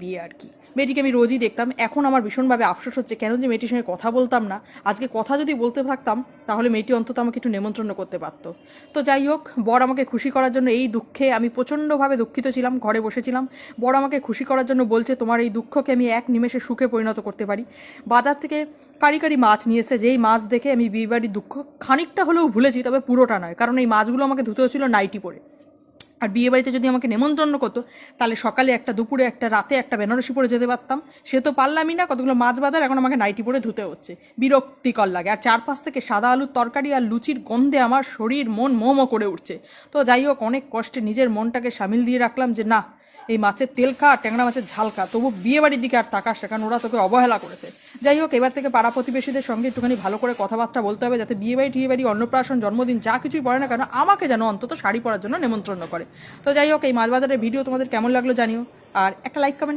বিয়ে আর কি। মেয়েটিকে আমি রোজই দেখতাম। এখন আমার ভীষণভাবে আফসোস হচ্ছে কেন যে মেয়েটির সঙ্গে কথা বলতাম না। আজকে কথা যদি বলতে থাকতাম তাহলে মেয়েটি অন্তত আমাকে একটু নেমন্ত্রণ করতে পারতো। তো যাই হোক, বর আমাকে খুশি করার জন্য এই দুঃখে আমি প্রচণ্ডভাবে দুঃখিত ছিলাম, ঘরে বসেছিলাম। বর আমাকে খুশি করার জন্য বলছে তোমার এই দুঃখকে আমি এক নিমেষে সুখে পরিণত করতে পারি। বাজার থেকে কারি কারি মাছ নিয়ে এসে যেই মাছ দেখে আমি বিয়েবাড়ির দুঃখ খানিকটা হলেও ভুলেছি, তবে পুরোটা নয়, কারণ এই মাছগুলো আমাকে ধুতে হচ্ছিল নাইটি পরে। আর বিয়েবাড়িতে যদি আমাকে নেমন্ত্রণ করতো তাহলে সকালে একটা, দুপুরে একটা, রাতে একটা বেনারসি পরে যেতে পারতাম। সে তো পারলামই না, কতগুলো মাছ বাজার এখন আমাকে নাইটি পরে ধুতে হচ্ছে, বিরক্তিকর লাগে। আর চারপাশ থেকে সাদা আলুর তরকারি আর লুচির গন্ধে আমার শরীর মন মোমো করে উঠছে। তো যাই হোক, অনেক কষ্টে নিজের মনটাকে সামিল দিয়ে রাখলাম যে না, এই মাছের তেল খা, ট্যাংরা মাছের ঝাল খা, তবু বিয়ে বাড়ির দিকে আর তাকাস না, কারণ ওরা তোকে অবহেলা করেছে। যাই হোক, এবার থেকে পাড়া প্রতিবেশীদের সঙ্গে একটুখানি ভালো করে কথাবার্তা বলতে হবে, যাতে বিয়ে বাড়ি, অন্নপ্রাশন, জন্মদিন যা কিছুই পড়ে না কেন আমাকে যেন অন্তত শাড়ি পরার জন্য নেমন্ত্রণ করে। তো যাই হোক, এই মাছ বাজারের ভিডিও তোমাদের কেমন লাগলো জানিও, আর একটা লাইক কমেন্ট